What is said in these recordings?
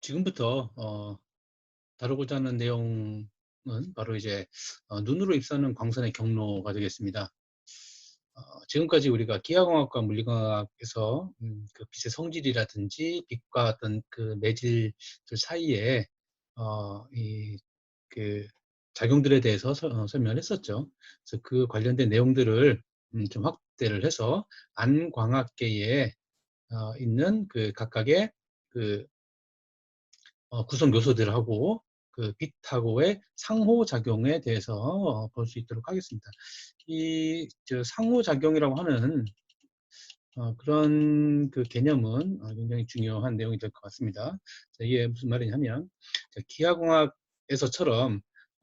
지금부터 다루고자 하는 내용은 바로 이제 눈으로 입사하는 광선의 경로가 되겠습니다. 지금까지 우리가 기하공학과 물리공학에서 그 빛의 성질이라든지 빛과 어떤 그 매질들 사이에 이 그 작용들에 대해서 설명을 했었죠. 그래서 그 관련된 내용들을 좀 확대를 해서 안광학계에 있는 그 각각의 그 구성 요소들하고 그 빛하고의 상호작용에 대해서 볼 수 있도록 하겠습니다. 이 상호작용이라고 하는 그런 그 개념은 굉장히 중요한 내용이 될 것 같습니다. 자, 이게 무슨 말이냐면 기하공학에서처럼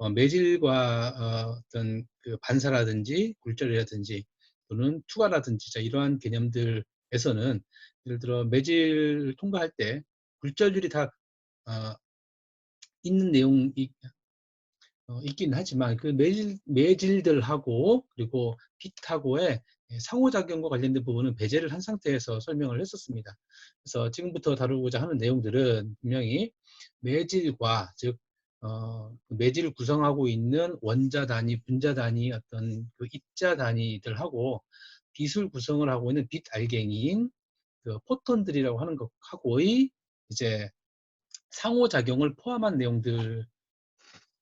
매질과 어떤 그 반사라든지 굴절이라든지 또는 투과라든지 이러한 개념들에서는 예를 들어 매질을 통과할 때 굴절률이 다 어, 있는 내용이 있긴 하지만 그 매질들하고 그리고 빛하고의 상호작용과 관련된 부분은 배제를 한 상태에서 설명을 했었습니다. 그래서 지금부터 다루고자 하는 내용들은 분명히 매질과 즉 그 매질을 구성하고 있는 원자 단위, 분자 단위, 어떤 그 입자 단위들하고 빛을 구성을 하고 있는 빛 알갱이인 그 포톤들이라고 하는 것하고의 이제 상호작용을 포함한 내용들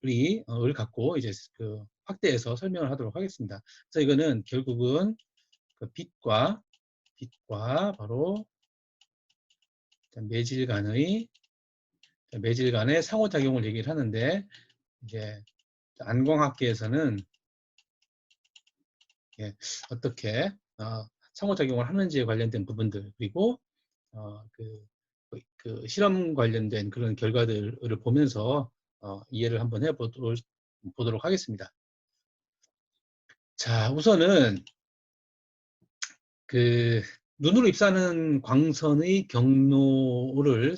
을 갖고 이제 그 확대해서 설명을 하도록 하겠습니다. 그래서 이거는 결국은 그 빛과 바로 매질 간의 상호작용을 얘기를 하는데 이제 안광학계에서는 어떻게 상호작용을 하는지에 관련된 부분들 그리고 그, 그 실험 관련된 그런 결과들을 보면서 이해를 한번 보도록 하겠습니다. 자, 우선은 그 눈으로 입사하는 광선의 경로를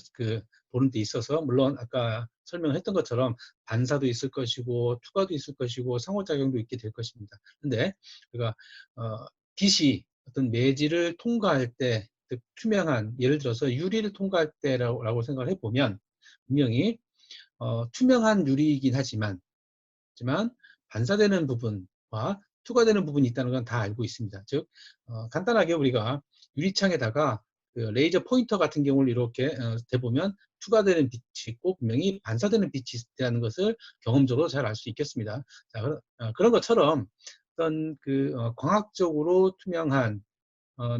보는 데 있어서 물론 아까 설명했던 것처럼 반사도 있을 것이고 투과도 있을 것이고 상호작용도 있게 될 것입니다. 근데 우리가 빛이 어떤 매질을 통과할 때, 즉 투명한, 예를 들어서 유리를 통과할 때라고 생각을 해보면 분명히 투명한 유리이긴 하지만 반사되는 부분과 투과되는 부분이 있다는 건 다 알고 있습니다. 즉 간단하게 우리가 유리창에다가 그 레이저 포인터 같은 경우를 이렇게 대보면 투과되는 빛이 있고 분명히 반사되는 빛이 있다는 것을 경험적으로 잘 알 수 있겠습니다. 자, 그런 것처럼 어떤 그 광학적으로 투명한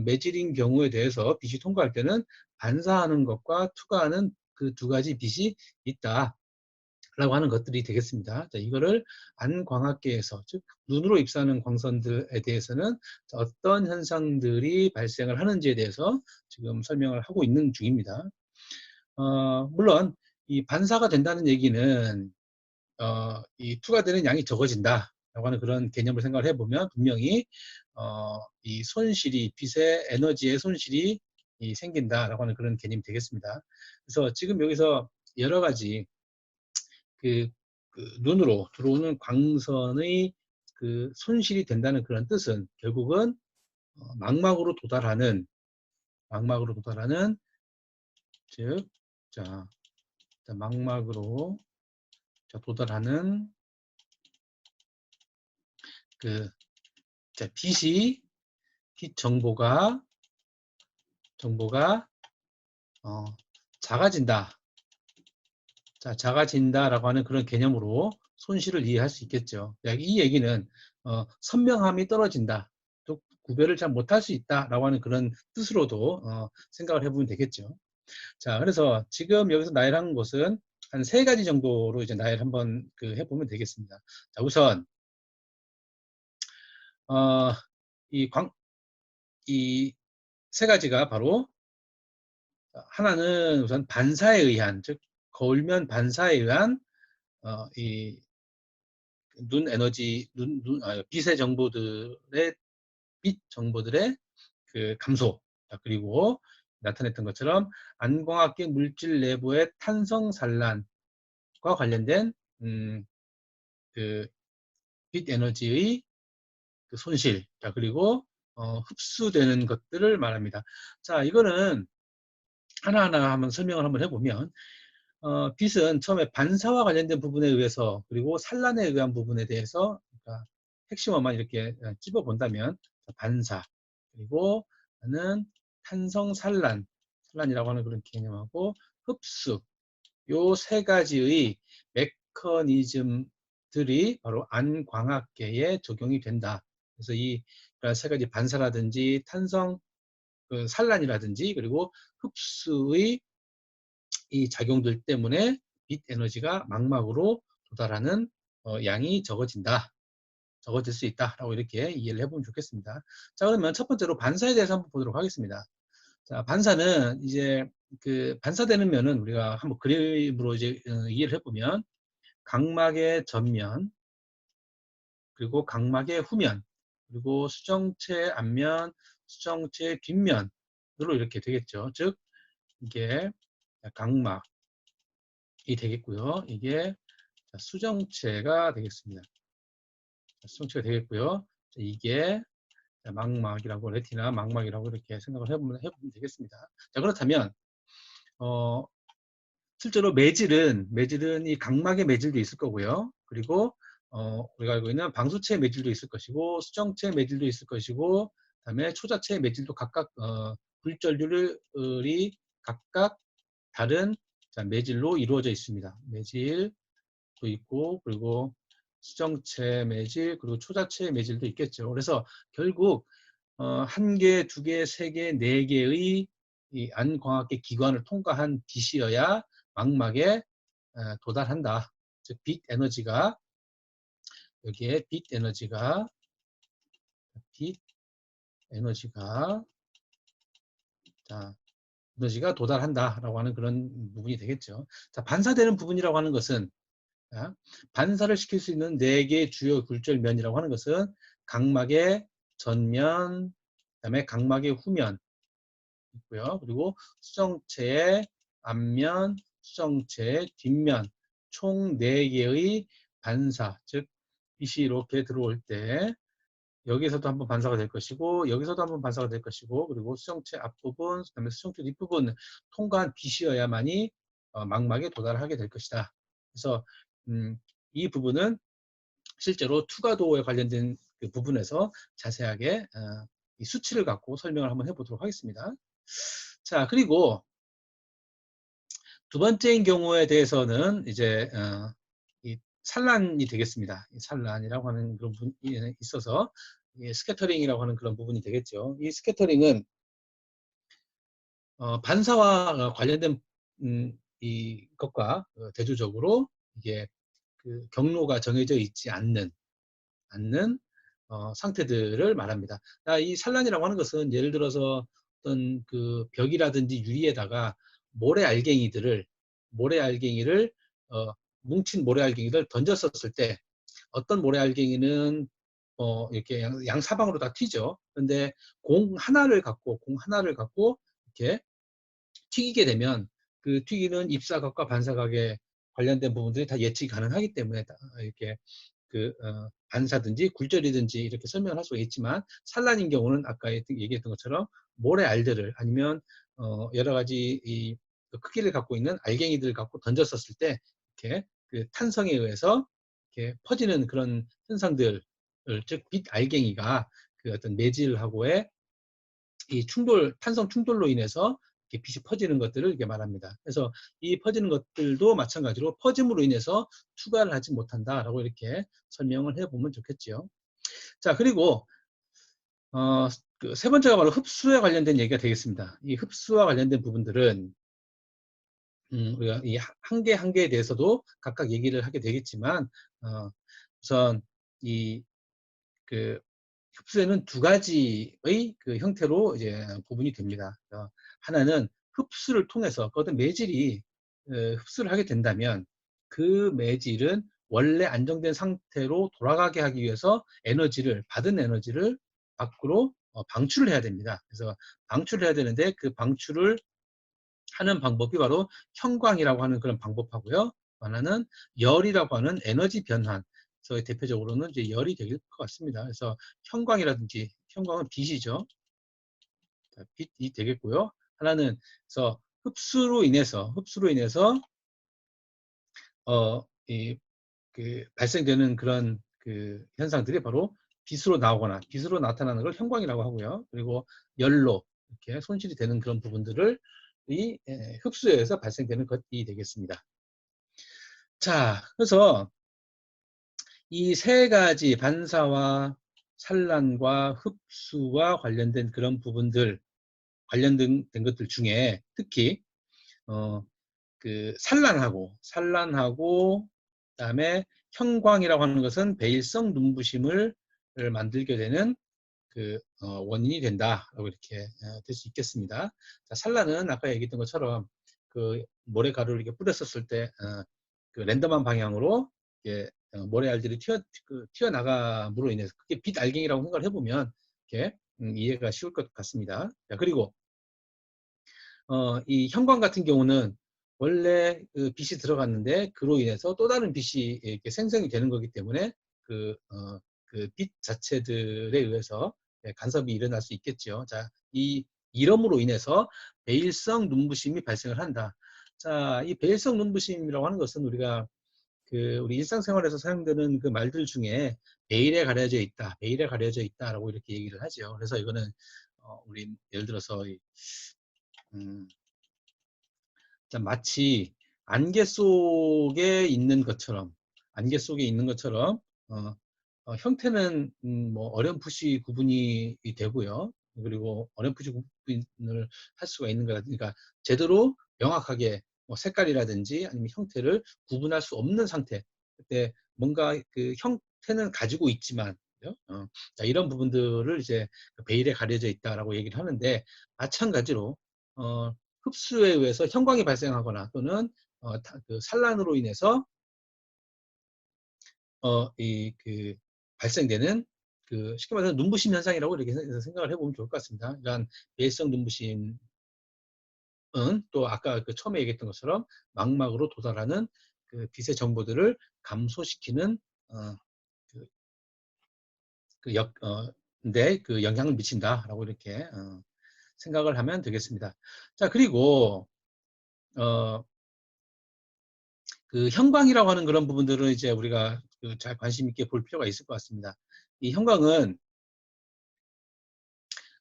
매질인 경우에 대해서 빛이 통과할 때는 반사하는 것과 투과하는 그 두 가지 빛이 있다. 라고 하는 것들이 되겠습니다. 자, 이거를 안광학계에서 즉 눈으로 입사하는 광선들에 대해서는 어떤 현상들이 발생을 하는지에 대해서 지금 설명을 하고 있는 중입니다. 물론 이 반사가 된다는 얘기는 이 투과되는 양이 적어진다 라고 하는 그런 개념을 생각을 해보면 분명히 이 손실이 빛의 에너지의 손실이 생긴다라고 하는 그런 개념이 되겠습니다. 그래서 지금 여기서 여러 가지 그, 그 눈으로 들어오는 광선의 그 손실이 된다는 그런 뜻은 결국은 망막으로 도달하는 즉 자, 망막으로 도달하는 그 빛이 빛 정보가 작아진다. 자, 작아진다라고 하는 그런 개념으로 손실을 이해할 수 있겠죠. 이 얘기는 선명함이 떨어진다. 또 구별을 잘 못할 수 있다라고 하는 그런 뜻으로도 생각을 해보면 되겠죠. 자, 그래서 지금 여기서 나열한 것은 한 3가지 정도로 이제 나열 한번 해보면 되겠습니다. 자, 우선 이 3가지가 바로 하나는 우선 반사에 의한 즉 거울면 반사에 의한 이 눈 에너지, 빛의 정보들의 빛 정보들의 그 감소, 그리고 나타냈던 것처럼 안광학계 물질 내부의 탄성 산란과 관련된 그 빛 에너지의 그 손실, 그리고 흡수되는 것들을 말합니다. 자, 이거는 하나하나 한번 설명을 한번 해보면 빛은 처음에 반사와 관련된 부분에 의해서 그리고 산란에 의한 부분에 대해서 그러니까 핵심어만 이렇게 찝어 본다면 반사 그리고 는 탄성 산란이라고 하는 그런 개념하고 흡수 요 세 가지의 메커니즘들이 바로 안광학계에 적용이 된다. 그래서 이 세 가지 반사라든지 탄성 산란이라든지 그리고 흡수의 이 작용들 때문에 빛 에너지가 망막으로 도달하는 양이 적어질 수 있다라고 이렇게 이해를 해보면 좋겠습니다. 자, 그러면 첫 번째로 반사에 대해서 한번 보도록 하겠습니다. 자, 반사는 이제 그 반사되는 면은 우리가 한번 그림으로 이제 이해를 해보면 각막의 전면 그리고 각막의 후면 그리고 수정체 앞면 수정체 뒷면으로 이렇게 되겠죠. 즉 이게 각막이 되겠고요. 이게 수정체가 되겠습니다. 수정체가 되겠고요. 이게 망막이라고 레티나 망막이라고 이렇게 생각을 해보면 되겠습니다. 자, 그렇다면 실제로 매질은 이 각막의 매질도 있을 거고요. 그리고 우리가 알고 있는 방수체의 매질도 있을 것이고 수정체의 매질도 있을 것이고 그다음에 초자체의 매질도 각각 굴절률이 각각 다른 매질로 이루어져 있습니다. 매질도 있고 그리고 수정체 매질 그리고 초자체 매질도 있겠죠. 그래서 결국 한 개, 두 개, 세 개, 네 개의 이 안광학계 기관을 통과한 빛이어야 망막에 도달한다. 즉 빛 에너지가 여기에 빛 에너지가 자, 에너지가 도달한다라고 하는 그런 부분이 되겠죠. 자, 반사되는 부분이라고 하는 것은 반사를 시킬 수 있는 네 개의 주요 굴절면이라고 하는 것은 각막의 전면, 그다음에 각막의 후면 있고요. 그리고 수정체의 앞면, 수정체의 뒷면 총 4개의 반사, 즉 빛이 이렇게 들어올 때 여기서도 한번 반사가 될 것이고 여기서도 한번 반사가 될 것이고 그리고 수정체 앞부분, 그다음에 수정체 뒷부분 통과한 빛이어야만이 망막에 도달하게 될 것이다. 그래서 이 부분은 실제로 투과도에 관련된 그 부분에서 자세하게 이 수치를 갖고 설명을 한번 해보도록 하겠습니다. 자, 그리고 두 번째인 경우에 대해서는 이제 이 산란이 되겠습니다. 이 산란이라고 하는 그런 부분이 있어서 스캐터링이라고 하는 그런 부분이 되겠죠. 이 스캐터링은 반사와 관련된 이 것과 대조적으로 이게 그 경로가 정해져 있지 않는 상태들을 말합니다. 이 산란이라고 하는 것은 예를 들어서 어떤 그 벽이라든지 유리에다가 모래알갱이를 뭉친 모래알갱이를 던졌었을 때 어떤 모래알갱이는 이렇게 양사방으로 다 튀죠. 근데 공 하나를 갖고 이렇게 튀기게 되면 그 튀기는 입사각과 반사각에 관련된 부분들이 다 예측이 가능하기 때문에 이렇게 그 반사든지 굴절이든지 이렇게 설명을 할 수가 있지만 산란인 경우는 아까 얘기했던 것처럼 모래알들을 아니면 여러 가지 이 크기를 갖고 있는 알갱이들을 갖고 던졌었을 때 이렇게 그 탄성에 의해서 이렇게 퍼지는 그런 현상들, 즉 빛 알갱이가 그 어떤 매질하고의 이 탄성 충돌로 인해서 이렇게 빛이 퍼지는 것들을 이렇게 말합니다. 그래서 이 퍼지는 것들도 마찬가지로 퍼짐으로 인해서 투과를 하지 못한다라고 이렇게 설명을 해보면 좋겠죠. 자, 그리고 그 세 번째가 바로 흡수에 관련된 얘기가 되겠습니다. 이 흡수와 관련된 부분들은 우리가 이 한 개 한 개에 대해서도 각각 얘기를 하게 되겠지만 우선 이 그 흡수에는 두 가지의 그 형태로 이제 구분이 됩니다. 하나는 흡수를 통해서 어떤 매질이 흡수를 하게 된다면 그 매질은 원래 안정된 상태로 돌아가게 하기 위해서 받은 에너지를 밖으로 방출을 해야 됩니다. 그래서 방출을 해야 되는데 그 방출을 하는 방법이 바로 형광이라고 하는 그런 방법하고요. 하나는 열이라고 하는 에너지 변환. 그래서 대표적으로는 이제 열이 될 것 같습니다. 그래서 형광은 빛이죠. 빛이 되겠고요. 하나는 그래서 흡수로 인해서 이 발생되는 그런 현상들이 바로 빛으로 나오거나 빛으로 나타나는 걸 형광이라고 하고요. 그리고 열로 이렇게 손실이 되는 그런 부분들을 흡수에 의해서 발생되는 것이 되겠습니다. 자, 그래서 이 세 가지 반사와 산란과 흡수와 관련된 그런 부분들, 관련된 것들 중에 특히 어, 산란하고 그다음에 형광이라고 하는 것은 베일성 눈부심을 만들게 되는 원인이 된다라고 이렇게 될 수 있겠습니다. 자, 산란은 아까 얘기했던 것처럼 모래가루를 이렇게 뿌렸었을 때 랜덤한 방향으로 모래알들이 튀어나감으로 인해서 그게 빛 알갱이라고 생각을 해보면 이렇게 이해가 쉬울 것 같습니다. 자, 그리고 이 형광 같은 경우는 원래 빛이 들어갔는데 그로 인해서 또 다른 빛이 이렇게 생성이 되는 거기 때문에 빛 자체들에 의해서 간섭이 일어날 수 있겠죠. 자, 이름으로 인해서 베일성 눈부심이 발생을 한다. 자, 이 베일성 눈부심이라고 하는 것은 우리가 우리 일상생활에서 사용되는 그 말들 중에 베일에 가려져 있다, 베일에 가려져 있다라고 이렇게 얘기를 하죠. 그래서 이거는 우리 예를 들어서 마치 안개 속에 있는 것처럼 어, 형태는 뭐 어렴풋이 구분이 되고요. 그리고 어렴풋이 구분을 할 수가 있는 거다. 그러니까 제대로 명확하게 뭐 색깔이라든지 아니면 형태를 구분할 수 없는 상태. 그때 뭔가 형태는 가지고 있지만 자, 이런 부분들을 이제 베일에 가려져 있다라고 얘기를 하는데 마찬가지로 흡수에 의해서 형광이 발생하거나 또는 산란으로 인해서 발생되는 쉽게 말해서 눈부심 현상이라고 이렇게 생각을 해보면 좋을 것 같습니다. 이러한 배성 눈부심은 또 아까 처음에 얘기했던 것처럼 망막으로 도달하는 빛의 정보들을 감소시키는 어, 그, 영향을 미친다라고 이렇게 생각을 하면 되겠습니다. 자, 그리고 형광이라고 하는 그런 부분들은 이제 우리가 잘 관심 있게 볼 필요가 있을 것 같습니다. 이 형광은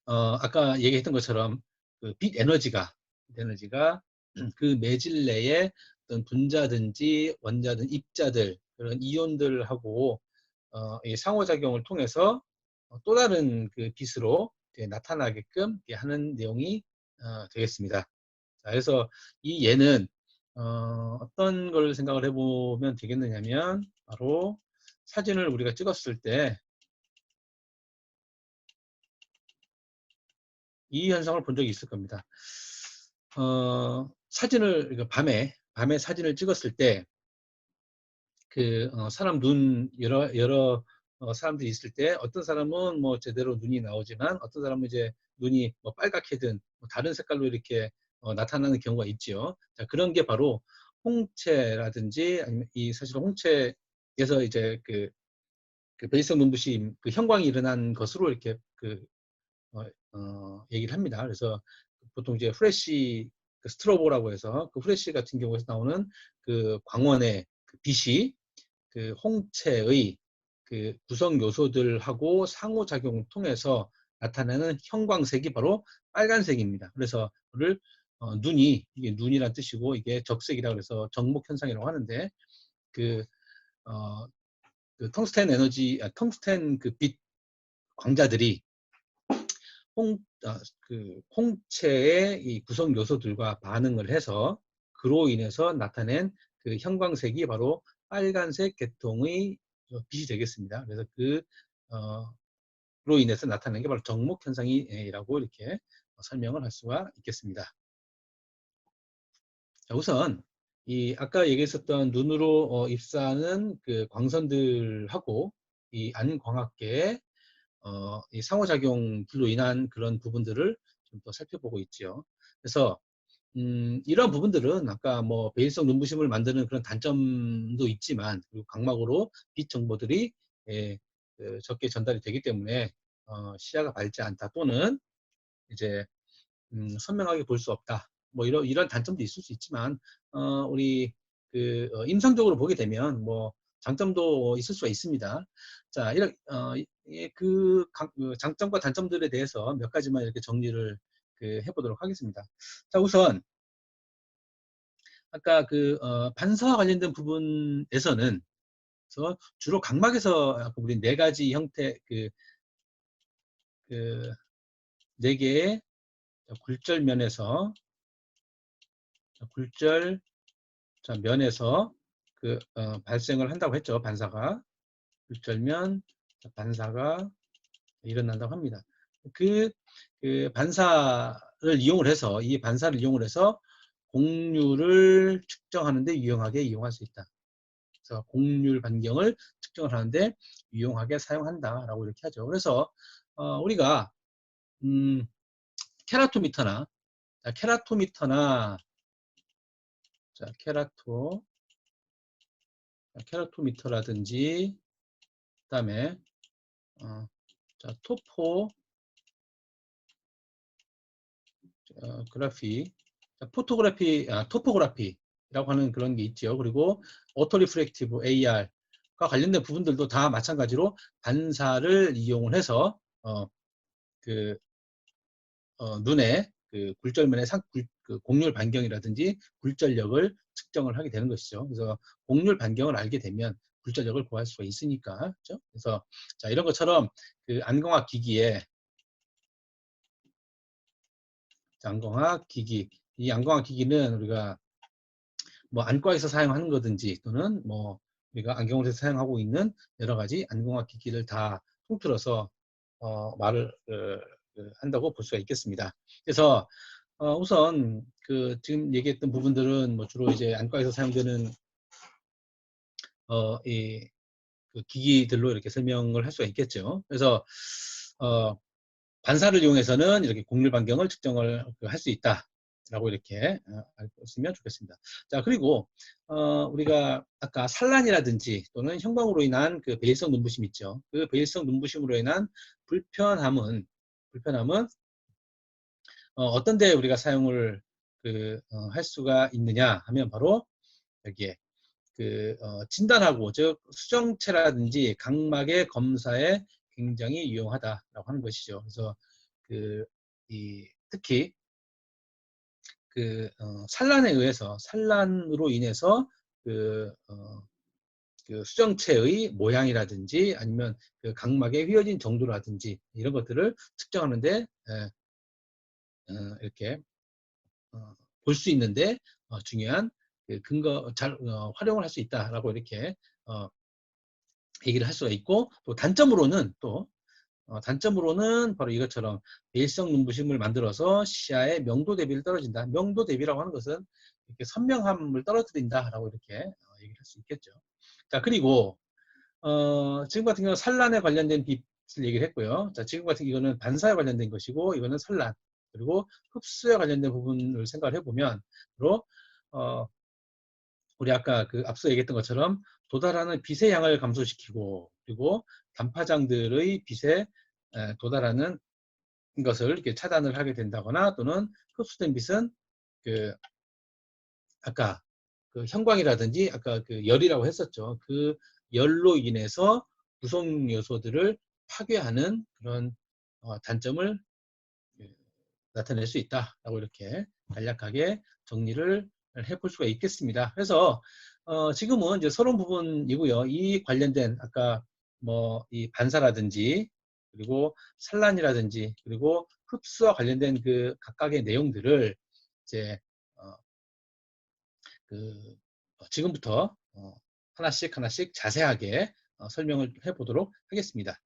아까 얘기했던 것처럼 빛 에너지가 그 매질 내에 어떤 분자든지 원자든 입자들 그런 이온들하고 이 상호작용을 통해서 또 다른 빛으로 나타나게끔 하는 내용이 되겠습니다. 자, 그래서 이 얘는 어떤 걸 생각을 해보면 되겠느냐면 바로 사진을 우리가 찍었을 때 이 현상을 본 적이 있을 겁니다. 사진을 밤에 사진을 찍었을 때 사람 눈 여러 사람들이 있을 때 어떤 사람은 뭐 제대로 눈이 나오지만 어떤 사람은 이제 눈이 뭐 빨갛게든 뭐 다른 색깔로 이렇게 나타나는 경우가 있지요. 자, 그런 게 바로 홍채라든지 아니면 사실 홍채에서 이제 베이성 눈부심 형광이 일어난 것으로 이렇게 얘기를 합니다. 그래서 보통 이제 프레쉬 스트로보라고 해서 프레쉬 같은 경우에서 나오는 광원의 빛이 홍채의 구성 요소들하고 상호작용을 통해서 나타나는 형광색이 바로 빨간색입니다. 그래서 그를 이게 눈이란 뜻이고 이게 적색이라고 해서 적목 현상이라고 하는데 그, 어, 텅스텐 빛 광자들이 홍, 어, 홍채의 이 구성 요소들과 반응을 해서 그로 인해서 나타낸 형광색이 바로 빨간색 계통의 빛이 되겠습니다. 그래서 로 인해서 나타나는 게 바로 적목 현상이라고 이렇게 설명을 할 수가 있겠습니다. 자, 우선 아까 얘기했었던 눈으로 입사하는 광선들하고 이 안광학계의 이 상호작용들로 인한 그런 부분들을 좀 더 살펴보고 있죠. 그래서 이런 부분들은 아까 뭐 베일성 눈부심을 만드는 그런 단점도 있지만 그리고 각막으로 빛 정보들이 적게 전달이 되기 때문에 시야가 밝지 않다 또는 이제 선명하게 볼 수 없다. 뭐 이런 단점도 있을 수 있지만 우리 임상적으로 보게 되면 뭐 장점도 있을 수가 있습니다. 자, 이렇게 그 장점과 단점들에 대해서 몇 가지만 이렇게 정리를 해보도록 하겠습니다. 자, 우선 아까 반사와 관련된 부분에서는 주로 각막에서 아까 우리 네 가지 형태 네 개의 굴절면에서 굴절 면에서 발생을 한다고 했죠. 반사가 굴절면 반사가 일어난다고 합니다. 반사를 이용을 해서 이 반사를 이용을 해서 공률을 측정하는데 유용하게 이용할 수 있다. 그래서 공률 반경을 측정을 하는데 유용하게 사용한다라고 이렇게 하죠. 그래서 우리가 케라토미터나 케라토미터라든지 그다음에 토포그래피라고 하는 그런 게 있죠. 그리고 오토리프렉티브 AR과 관련된 부분들도 다 마찬가지로 반사를 이용을 해서 눈의 굴절면의 공률 반경이라든지 굴절력을 측정을 하게 되는 것이죠. 그래서 공률 반경을 알게 되면 굴절력을 구할 수가 있으니까. 그렇죠? 그래서 자, 이런 것처럼 안광학 기기에 이 안광학 기기는 우리가 뭐 안과에서 사용하는 거든지 또는 뭐 우리가 안경원에서 사용하고 있는 여러 가지 안광학 기기를 다 통틀어서 말을 한다고 볼 수가 있겠습니다. 그래서 우선 지금 얘기했던 부분들은 뭐 주로 이제 안과에서 사용되는 이 기기들로 이렇게 설명을 할 수가 있겠죠. 그래서 반사를 이용해서는 이렇게 공률 반경을 측정을 할 수 있다라고 이렇게 알고 있으면 좋겠습니다. 자, 그리고 우리가 아까 산란이라든지 또는 형광으로 인한 베일성 눈부심 있죠. 그 베일성 눈부심으로 인한 불편함은 어떤 데 우리가 사용을 할 수가 있느냐 하면 바로 여기에 진단하고 즉 수정체라든지 각막의 검사에 굉장히 유용하다라고 하는 것이죠. 그래서 특히 산란으로 인해서 수정체의 모양이라든지 아니면 각막의 휘어진 정도라든지 이런 것들을 측정하는데 이렇게 볼 수 있는데 중요한 근거 잘 활용을 할 수 있다라고 이렇게 얘기를 할 수가 있고, 또 단점으로는 바로 이것처럼 베일성 눈부심을 만들어서 시야의 명도 대비를 떨어진다. 명도 대비라고 하는 것은 이렇게 선명함을 떨어뜨린다라고 이렇게 얘기를 할 수 있겠죠. 자, 그리고 지금 같은 경우는 산란에 관련된 빛을 얘기를 했고요. 자, 지금 같은 경우는 반사에 관련된 것이고, 이거는 산란, 그리고 흡수에 관련된 부분을 생각을 해보면, 바로 우리 아까 앞서 얘기했던 것처럼 도달하는 빛의 양을 감소시키고, 그리고 단파장들의 빛에 도달하는 것을 이렇게 차단을 하게 된다거나, 또는 흡수된 빛은 아까 형광이라든지 아까 열이라고 했었죠. 그 열로 인해서 구성 요소들을 파괴하는 그런 단점을 나타낼 수 있다라고 이렇게 간략하게 정리를 해볼 수가 있겠습니다. 그래서 지금은 이제 서론 부분이고요. 이 관련된 아까 뭐 이 반사라든지 그리고 산란이라든지 그리고 흡수와 관련된 각각의 내용들을 이제 지금부터 하나씩 자세하게 설명을 해보도록 하겠습니다.